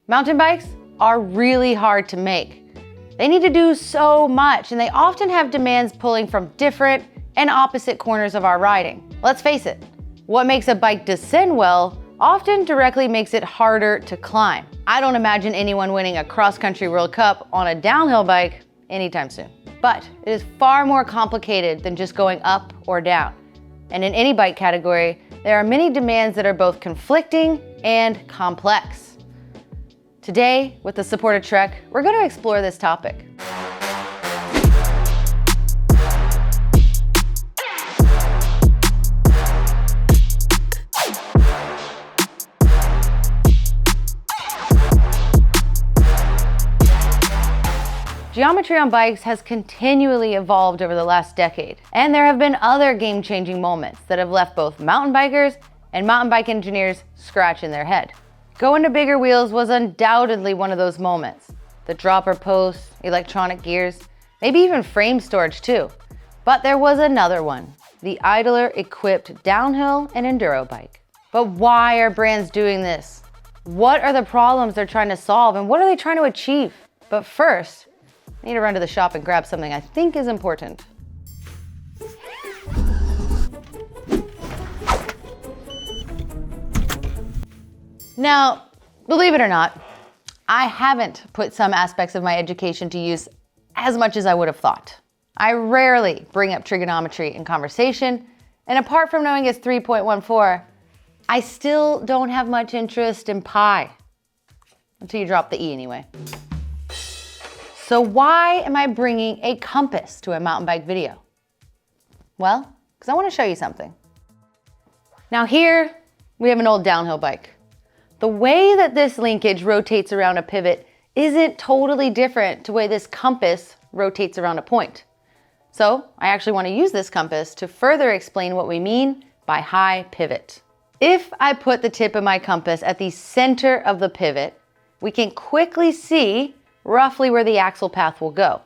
Mountain bikes are really hard to make. They need to do so much, and they often have demands pulling from different and opposite corners of our riding. Let's face it, what makes a bike descend well often directly makes it harder to climb. I don't imagine anyone winning a cross-country World Cup on a downhill bike anytime soon. But it is far more complicated than just going up or down. And in any bike category, there are many demands that are both conflicting and complex. Today, with the support of Trek, we're going to explore this topic. Geometry on bikes has continually evolved over the last decade, and there have been other game-changing moments that have left both mountain bikers and mountain bike engineers scratching their head. Going to bigger wheels was undoubtedly one of those moments. The dropper posts, electronic gears, maybe even frame storage too. But there was another one, the idler-equipped downhill and enduro bike. But why are brands doing this? What are the problems they're trying to solve, and what are they trying to achieve? But first, I need to run to the shop and grab something I think is important. Now, believe it or not, I haven't put some aspects of my education to use as much as I would have thought. I rarely bring up trigonometry in conversation, and apart from knowing it's 3.14, I still don't have much interest in pi. Until you drop the E anyway. So why am I bringing a compass to a mountain bike video? Well, because I want to show you something. Now here, we have an old downhill bike. The way that this linkage rotates around a pivot isn't totally different to the way this compass rotates around a point. So I actually want to use this compass to further explain what we mean by high pivot. If I put the tip of my compass at the center of the pivot, we can quickly see roughly where the axle path will go.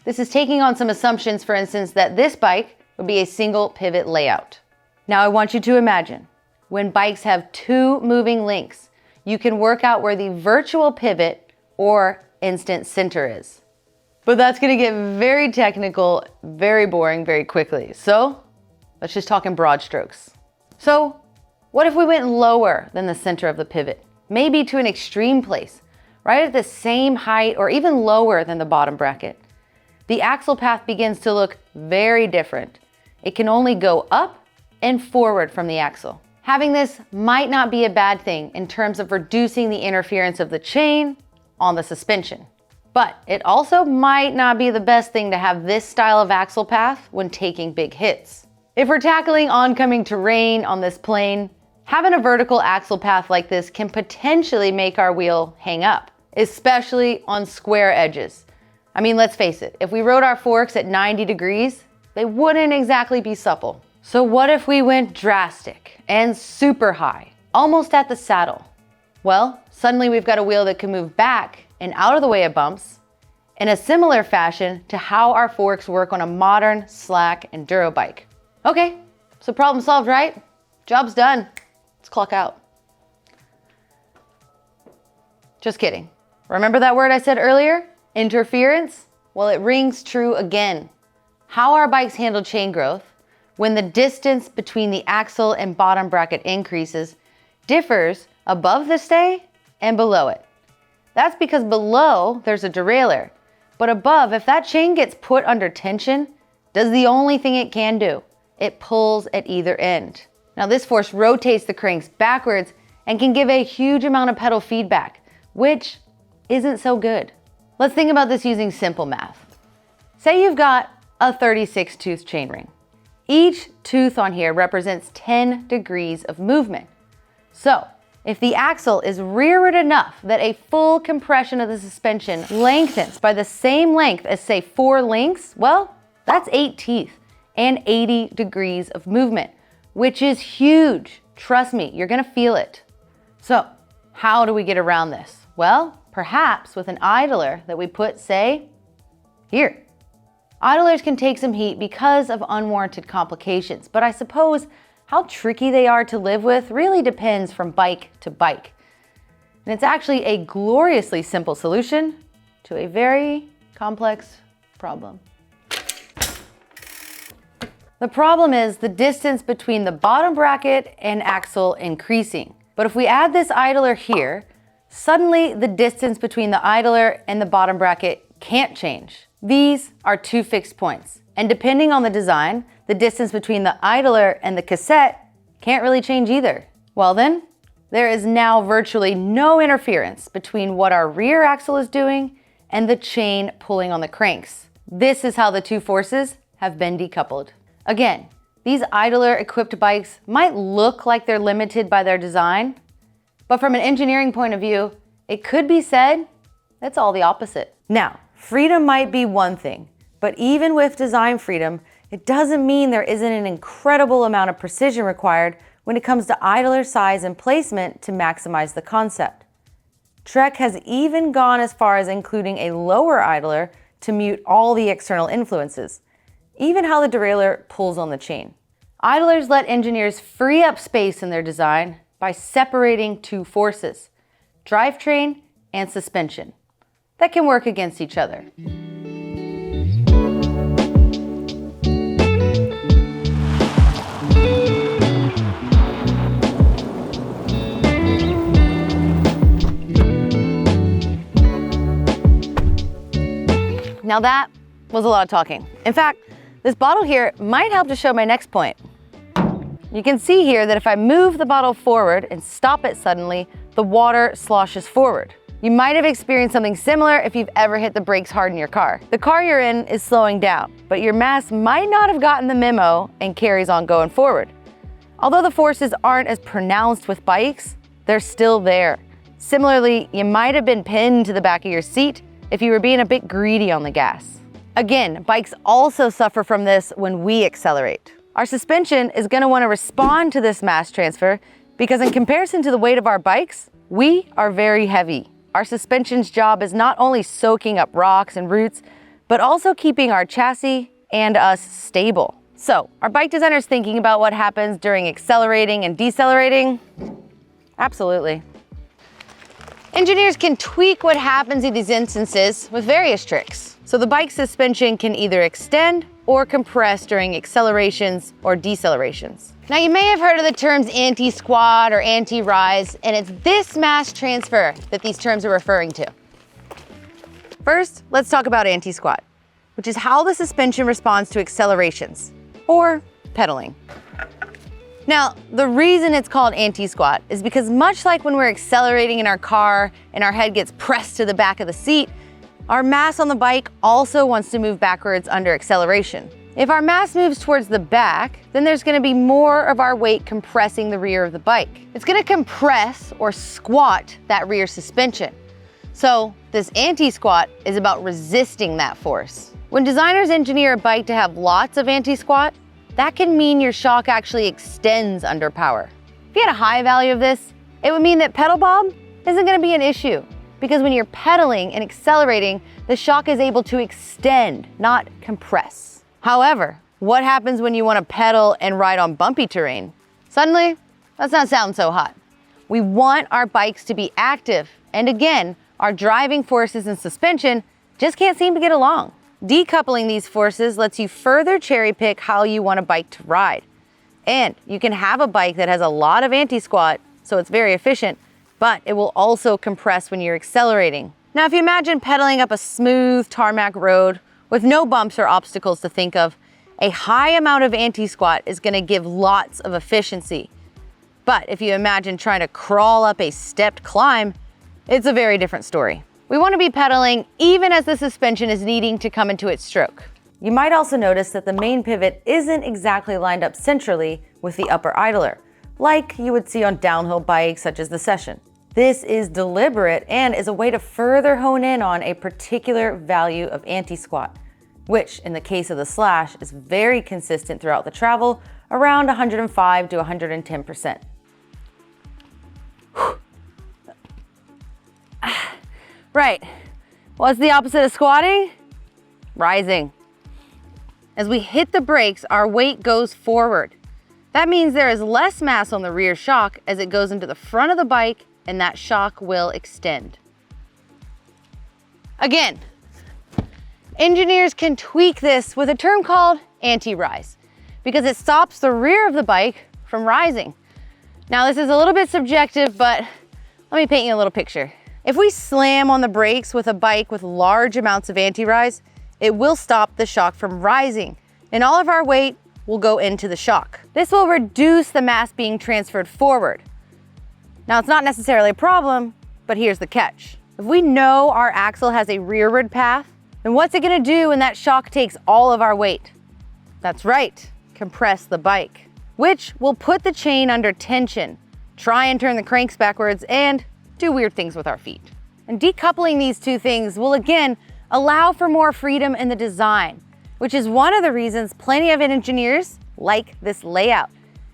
This is taking on some assumptions, for instance, that this bike would be a single pivot layout. Now I want you to imagine, when bikes have two moving links, you can work out where the virtual pivot or instant center is. But that's gonna get very technical, very boring very quickly. So let's just talk in broad strokes. So what if we went lower than the center of the pivot? Maybe to an extreme place, right at the same height or even lower than the bottom bracket. The axle path begins to look very different. It can only go up and forward from the axle. Having this might not be a bad thing in terms of reducing the interference of the chain on the suspension. But it also might not be the best thing to have this style of axle path when taking big hits. If we're tackling oncoming terrain on this plane, having a vertical axle path like this can potentially make our wheel hang up, especially on square edges. I mean, let's face it, if we rode our forks at 90 degrees, they wouldn't exactly be supple. So what if we went drastic and super high, almost at the saddle? Well, suddenly we've got a wheel that can move back and out of the way of bumps in a similar fashion to how our forks work on a modern slack enduro bike. Okay, so problem solved, right? Job's done. Let's clock out. Just kidding. Remember that word I said earlier? Interference? Well, it rings true again. How our bikes handle chain growth when the distance between the axle and bottom bracket increases differs above the stay and below it. That's because below there's a derailleur, but above, if that chain gets put under tension, does the only thing it can do. It pulls at either end. Now this force rotates the cranks backwards and can give a huge amount of pedal feedback, which isn't so good. Let's think about this using simple math. Say you've got a 36 tooth chainring. Each tooth on here represents 10 degrees of movement. So if the axle is rearward enough that a full compression of the suspension lengthens by the same length as say 4 links, well, that's 8 teeth and 80 degrees of movement, which is huge. Trust me, you're gonna feel it. So how do we get around this? Well, perhaps with an idler that we put, say, here. Idlers can take some heat because of unwarranted complications, but I suppose how tricky they are to live with really depends from bike to bike. And it's actually a gloriously simple solution to a very complex problem. The problem is the distance between the bottom bracket and axle increasing. But if we add this idler here, suddenly the distance between the idler and the bottom bracket can't change. These are two fixed points. And depending on the design, the distance between the idler and the cassette can't really change either. Well then, there is now virtually no interference between what our rear axle is doing and the chain pulling on the cranks. This is how the two forces have been decoupled. Again, these idler-equipped bikes might look like they're limited by their design, but from an engineering point of view, it could be said it's all the opposite. Now, freedom might be one thing, but even with design freedom, it doesn't mean there isn't an incredible amount of precision required when it comes to idler size and placement to maximize the concept. Trek has even gone as far as including a lower idler to mute all the external influences, even how the derailleur pulls on the chain. Idlers let engineers free up space in their design by separating two forces, drivetrain and suspension, that can work against each other. Now that was a lot of talking. In fact, this bottle here might help to show my next point. You can see here that if I move the bottle forward and stop it suddenly, the water sloshes forward. You might have experienced something similar if you've ever hit the brakes hard in your car. The car you're in is slowing down, but your mass might not have gotten the memo and carries on going forward. Although the forces aren't as pronounced with bikes, they're still there. Similarly, you might have been pinned to the back of your seat if you were being a bit greedy on the gas. Again, bikes also suffer from this when we accelerate. Our suspension is going to want to respond to this mass transfer because in comparison to the weight of our bikes, we are very heavy. Our suspension's job is not only soaking up rocks and roots, but also keeping our chassis and us stable. So, are bike designers thinking about what happens during accelerating and decelerating? Absolutely. Engineers can tweak what happens in these instances with various tricks. So the bike suspension can either extend or compress during accelerations or decelerations. Now you may have heard of the terms anti-squat or anti-rise, and it's this mass transfer that these terms are referring to. First, let's talk about anti-squat, which is how the suspension responds to accelerations, or pedaling. Now, the reason it's called anti-squat is because much like when we're accelerating in our car and our head gets pressed to the back of the seat, our mass on the bike also wants to move backwards under acceleration. If our mass moves towards the back, then there's going to be more of our weight compressing the rear of the bike. It's going to compress or squat that rear suspension. So this anti-squat is about resisting that force. When designers engineer a bike to have lots of anti-squat, that can mean your shock actually extends under power. If you had a high value of this, it would mean that pedal bob isn't going to be an issue, because when you're pedaling and accelerating, the shock is able to extend, not compress. However, what happens when you want to pedal and ride on bumpy terrain? Suddenly, that's not sounding so hot. We want our bikes to be active, and again, our driving forces and suspension just can't seem to get along. Decoupling these forces lets you further cherry pick how you want a bike to ride. And you can have a bike that has a lot of anti-squat, so it's very efficient, but it will also compress when you're accelerating. Now, if you imagine pedaling up a smooth tarmac road with no bumps or obstacles to think of, a high amount of anti-squat is going to give lots of efficiency. But if you imagine trying to crawl up a stepped climb, it's a very different story. We want to be pedaling even as the suspension is needing to come into its stroke. You might also notice that the main pivot isn't exactly lined up centrally with the upper idler, like you would see on downhill bikes such as the Session. This is deliberate and is a way to further hone in on a particular value of anti-squat, which in the case of the Slash is very consistent throughout the travel, around 105 to 110%. Right, what's the opposite of squatting? Rising. As we hit the brakes, our weight goes forward. That means there is less mass on the rear shock as it goes into the front of the bike and that shock will extend. Again, engineers can tweak this with a term called anti-rise because it stops the rear of the bike from rising. Now this is a little bit subjective, but let me paint you a little picture. If we slam on the brakes with a bike with large amounts of anti-rise, it will stop the shock from rising, and all of our weight will go into the shock. This will reduce the mass being transferred forward. Now it's not necessarily a problem, but here's the catch. If we know our axle has a rearward path, then what's it gonna do when that shock takes all of our weight? That's right, compress the bike, which will put the chain under tension, try and turn the cranks backwards, and do weird things with our feet. And decoupling these two things will again allow for more freedom in the design, which is one of the reasons plenty of engineers like this layout.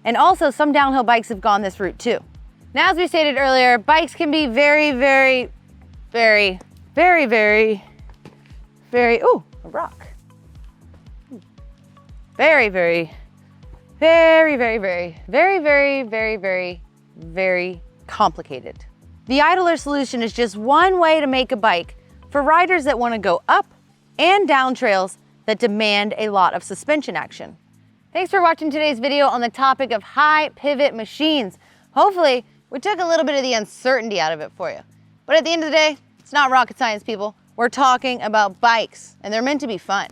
And also some downhill bikes have gone this route too. Now, as we stated earlier, bikes can be very, ooh, a rock. Very complicated. The idler solution is just one way to make a bike for riders that want to go up and down trails that demand a lot of suspension action. Thanks for watching today's video on the topic of high pivot machines. Hopefully, we took a little bit of the uncertainty out of it for you. But at the end of the day, it's not rocket science, people. We're talking about bikes, and they're meant to be fun.